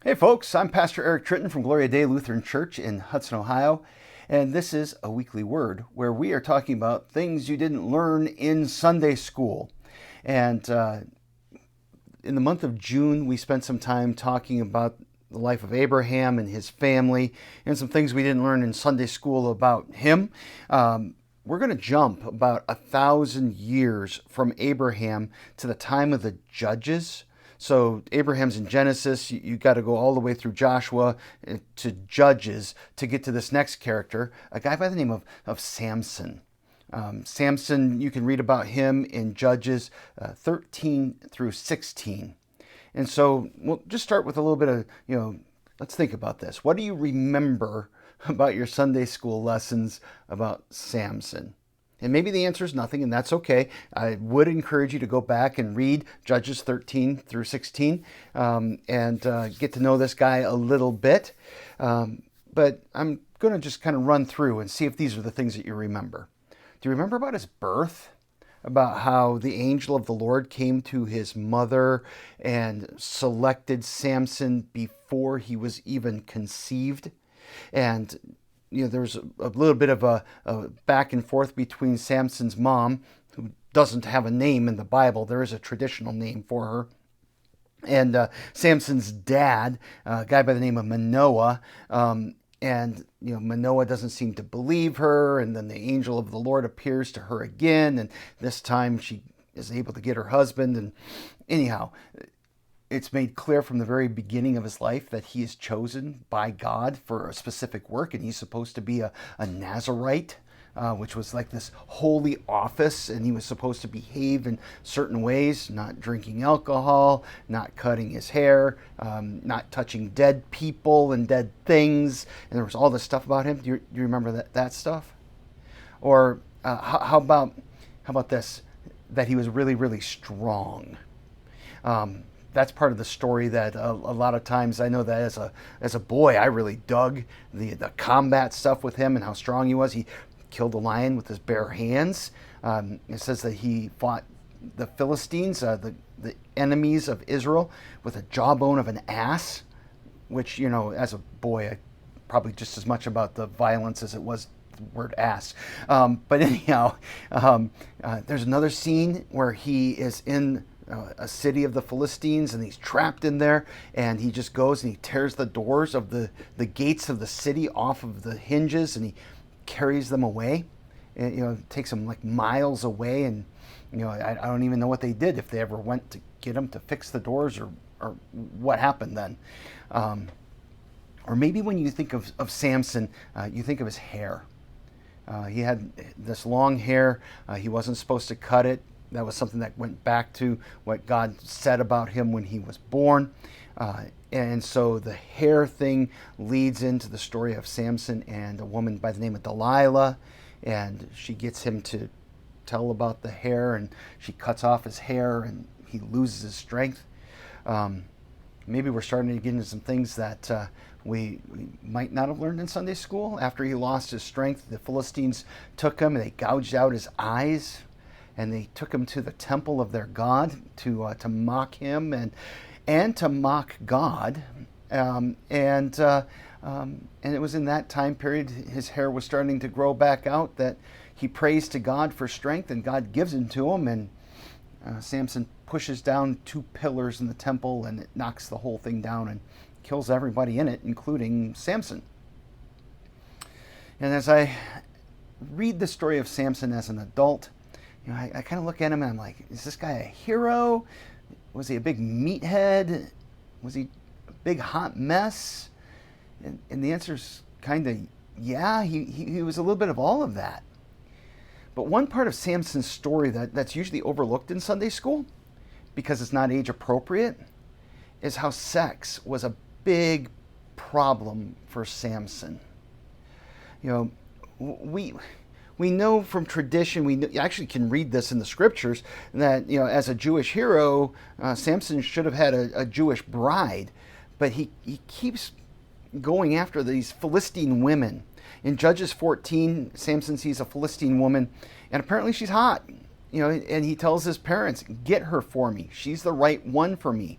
Hey folks, I'm Pastor Eric Tritton from Gloria Dei Lutheran Church in Hudson, Ohio, and this is a weekly word where we are talking about things you didn't learn in Sunday school. And in the month of June, we spent some time talking about the life of Abraham and his family and some things we didn't learn in Sunday school about him. We're going to jump about 1,000 years from Abraham to the time of the Judges. So Abraham's in Genesis. You got to go all the way through Joshua to Judges to get to this next character, a guy by the name of Samson. Samson, you can read about him in Judges 13 through 16. And so we'll just start with a little bit of, let's think about this. What do you remember about your Sunday school lessons about Samson? And maybe the answer is nothing, and that's okay. I would encourage you to go back and read Judges 13 through 16 and get to know this guy a little bit. But I'm going to just kind of run through and see if these are the things that you remember. Do you remember about his birth? About how the angel of the Lord came to his mother and selected Samson before he was even conceived? And there's a little bit of a back and forth between Samson's mom, who doesn't have a name in the Bible. There is a traditional name for her. And Samson's dad, a guy by the name of Manoah. Manoah doesn't seem to believe her. And then the angel of the Lord appears to her again. And this time she is able to get her husband. And anyhow, it's made clear from the very beginning of his life that he is chosen by God for a specific work, and he's supposed to be a Nazirite, which was like this holy office, and he was supposed to behave in certain ways, not drinking alcohol, not cutting his hair, not touching dead people and dead things, and there was all this stuff about him. Do you remember that stuff? Or how about this, that he was really, really strong? That's part of the story that a lot of times, I know that as a boy, I really dug the combat stuff with him and how strong he was. He killed a lion with his bare hands. It says that he fought the Philistines, the enemies of Israel, with a jawbone of an ass, which, as a boy, probably just as much about the violence as it was the word ass. But anyhow, there's another scene where he is in a city of the Philistines, and he's trapped in there, and he just goes and he tears the doors of the gates of the city off of the hinges, and he carries them away. And, it takes them like miles away, and I don't even know what they did, if they ever went to get him to fix the doors, or what happened then. Or maybe when you think of Samson, you think of his hair. He had this long hair. He wasn't supposed to cut it. That was something that went back to what God said about him when he was born. And so the hair thing leads into the story of Samson and a woman by the name of Delilah. And she gets him to tell about the hair, and she cuts off his hair, and he loses his strength. Maybe we're starting to get into some things that we might not have learned in Sunday school. After he lost his strength, the Philistines took him and they gouged out his eyes. And they took him to the temple of their god to mock him and to mock God. And it was in that time period his hair was starting to grow back out that he prays to God for strength, and God gives it to him. And Samson pushes down 2 pillars in the temple, and it knocks the whole thing down and kills everybody in it, including Samson. And as I read the story of Samson as an adult, I kind of look at him and I'm like, is this guy a hero? Was he a big meathead? Was he a big hot mess? And the answer is kind of, yeah, he was a little bit of all of that. But one part of Samson's story that's usually overlooked in Sunday school, because it's not age appropriate, is how sex was a big problem for Samson. We know from tradition, we actually can read this in the scriptures, that as a Jewish hero, Samson should have had a Jewish bride, but he keeps going after these Philistine women. In Judges 14, Samson sees a Philistine woman, and apparently she's hot. And he tells his parents, "Get her for me. She's the right one for me."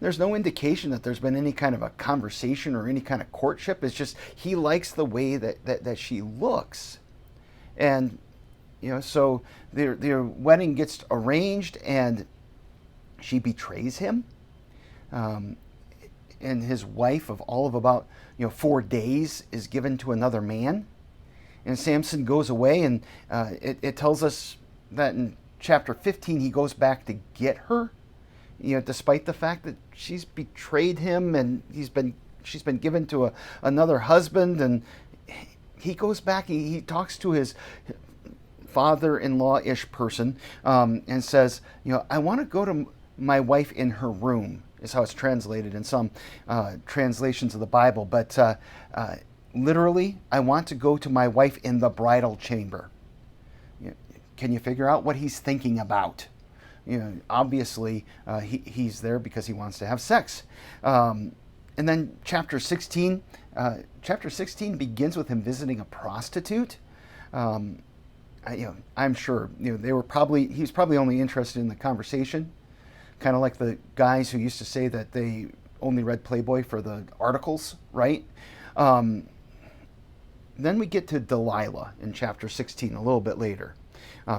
There's no indication that there's been any kind of a conversation or any kind of courtship. It's just he likes the way that she looks. And, so their wedding gets arranged, and she betrays him. And his wife of all of about 4 days is given to another man. And Samson goes away, and it tells us that in chapter 15 he goes back to get her, despite the fact that she's betrayed him and she's been given to another husband. And he goes back, he talks to his father-in-law-ish person, and says, I want to go to my wife in her room, is how it's translated in some translations of the Bible. But literally, I want to go to my wife in the bridal chamber. Can you figure out what he's thinking about? Obviously, he's there because he wants to have sex. And then chapter 16 begins with him visiting a prostitute. I'm sure he was probably only interested in the conversation, kind of like the guys who used to say that they only read Playboy for the articles, right? Then we get to Delilah in chapter 16 a little bit later.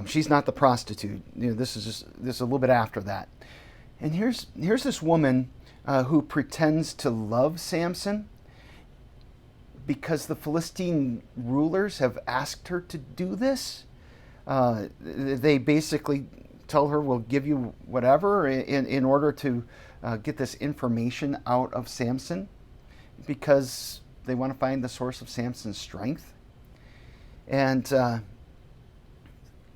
She's not the prostitute. This is a little bit after that. And here's this woman who pretends to love Samson because the Philistine rulers have asked her to do this. They basically tell her, we'll give you whatever in order to get this information out of Samson, because they want to find the source of Samson's strength. And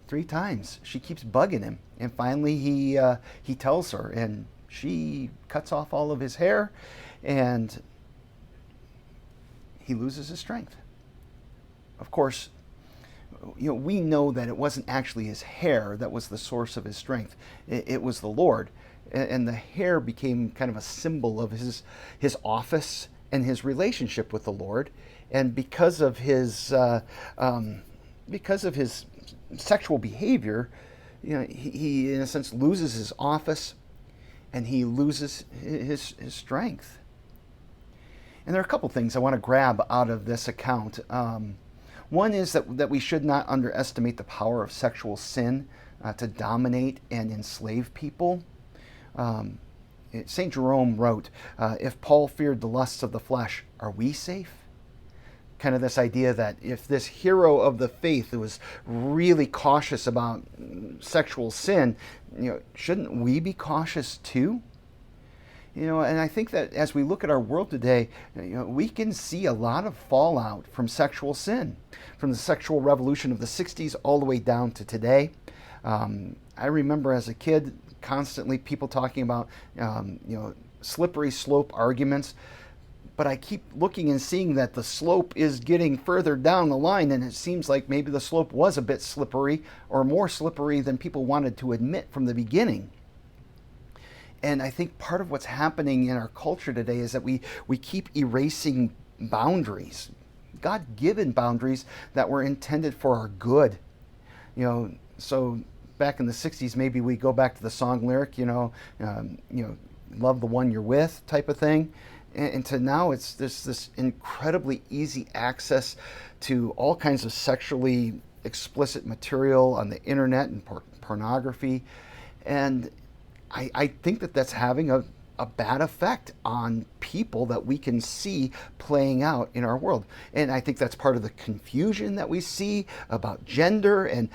3 times she keeps bugging him, and finally he tells her, and she cuts off all of his hair, and he loses his strength. Of course, we know that it wasn't actually his hair that was the source of his strength. It was the Lord. And the hair became kind of a symbol of his office and his relationship with the Lord. And because of his sexual behavior, he in a sense loses his office, and he loses his strength. And there are a couple things I want to grab out of this account. One is that we should not underestimate the power of sexual sin to dominate and enslave people. St. Jerome wrote, if Paul feared the lusts of the flesh, are we safe? Kind of this idea that if this hero of the faith who was really cautious about sexual sin, shouldn't we be cautious too? And I think that as we look at our world today, we can see a lot of fallout from sexual sin, from the sexual revolution of the 60s all the way down to today. I remember as a kid constantly people talking about, slippery slope arguments, but I keep looking and seeing that the slope is getting further down the line, and it seems like maybe the slope was a bit slippery, or more slippery than people wanted to admit from the beginning. And I think part of what's happening in our culture today is that we keep erasing boundaries, God-given boundaries that were intended for our good. So back in the 60s, maybe we go back to the song lyric, love the one you're with type of thing. And to now, it's this incredibly easy access to all kinds of sexually explicit material on the internet and pornography. And I think that's having a bad effect on people that we can see playing out in our world. And I think that's part of the confusion that we see about gender and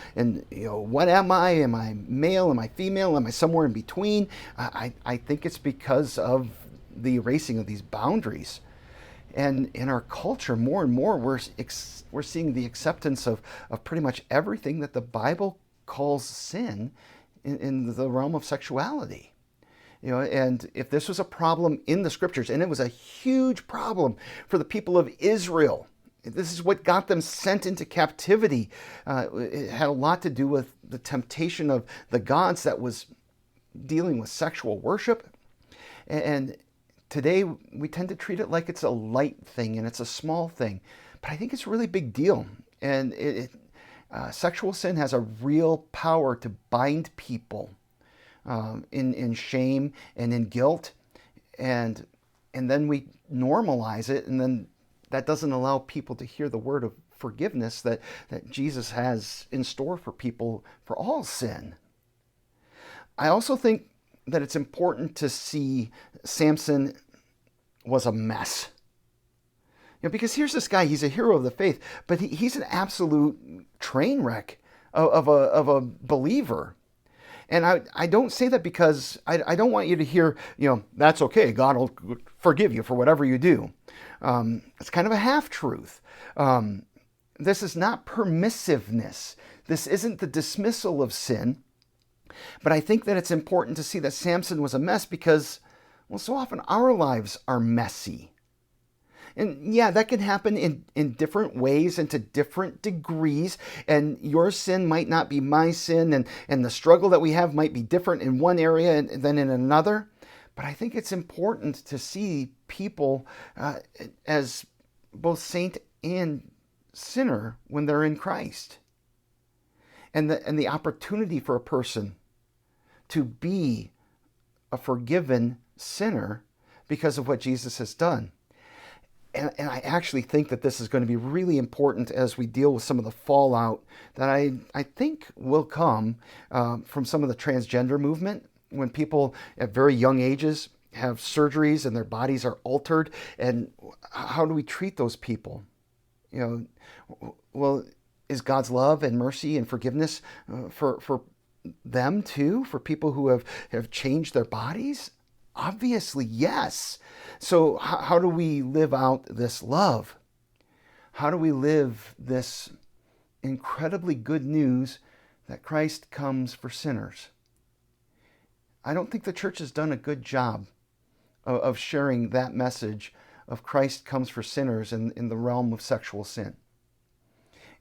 what am I? Am I male? Am I female? Am I somewhere in between? I think it's because of the erasing of these boundaries. And in our culture, more and more, we're seeing the acceptance of pretty much everything that the Bible calls sin in the realm of sexuality. And if this was a problem in the scriptures, and it was a huge problem for the people of Israel, this is what got them sent into captivity. It had a lot to do with the temptation of the gods that was dealing with sexual worship. And today we tend to treat it like it's a light thing and it's a small thing, but I think it's a really big deal. And sexual sin has a real power to bind people in shame and in guilt. and then we normalize it, and then that doesn't allow people to hear the word of forgiveness that Jesus has in store for people for all sin. I also think that it's important to see Samson was a mess. Because here's this guy, he's a hero of the faith, but he's an absolute train wreck of a believer. And I don't say that because I don't want you to hear, that's okay, God will forgive you for whatever you do. It's kind of a half-truth. This is not permissiveness. This isn't the dismissal of sin. But I think that it's important to see that Samson was a mess because, well, so often our lives are messy. And yeah, that can happen in different ways and to different degrees. And your sin might not be my sin, and the struggle that we have might be different in one area than in another. But I think it's important to see people as both saint and sinner when they're in Christ. And the opportunity for a person to be a forgiven sinner because of what Jesus has done. And I actually think that this is going to be really important as we deal with some of the fallout that I think will come from some of the transgender movement, when people at very young ages have surgeries and their bodies are altered. And how do we treat those people? Well, is God's love and mercy and forgiveness for them too, for people who have changed their bodies? Obviously, yes. So how do we live out this love? How do we live this incredibly good news that Christ comes for sinners? I don't think the church has done a good job of sharing that message of Christ comes for sinners in the realm of sexual sin.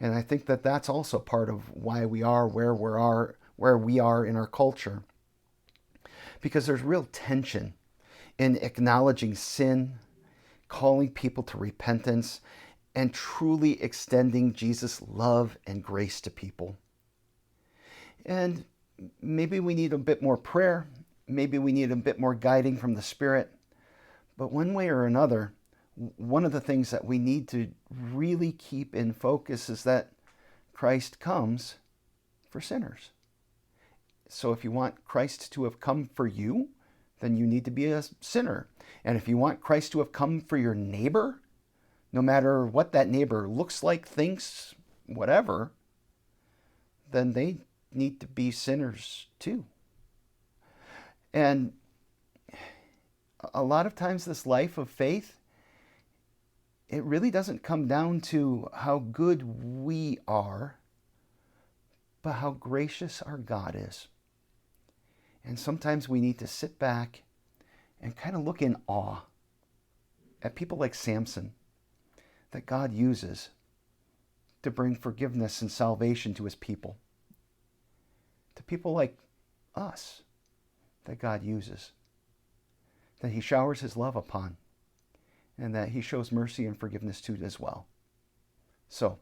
And I think that that's also part of why we are where we are in our culture. Because there's real tension in acknowledging sin, calling people to repentance, and truly extending Jesus' love and grace to people. And maybe we need a bit more prayer. Maybe we need a bit more guiding from the Spirit. But one way or another, one of the things that we need to really keep in focus is that Christ comes for sinners. So if you want Christ to have come for you, then you need to be a sinner. And if you want Christ to have come for your neighbor, no matter what that neighbor looks like, thinks, whatever, then they need to be sinners too. And a lot of times this life of faith, it really doesn't come down to how good we are, but how gracious our God is. And sometimes we need to sit back and kind of look in awe at people like Samson that God uses to bring forgiveness and salvation to his people. To people like us that God uses, that he showers his love upon, and that he shows mercy and forgiveness to as well. So,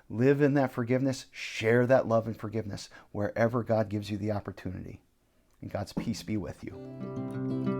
live in that forgiveness, share that love and forgiveness wherever God gives you the opportunity. And God's peace be with you.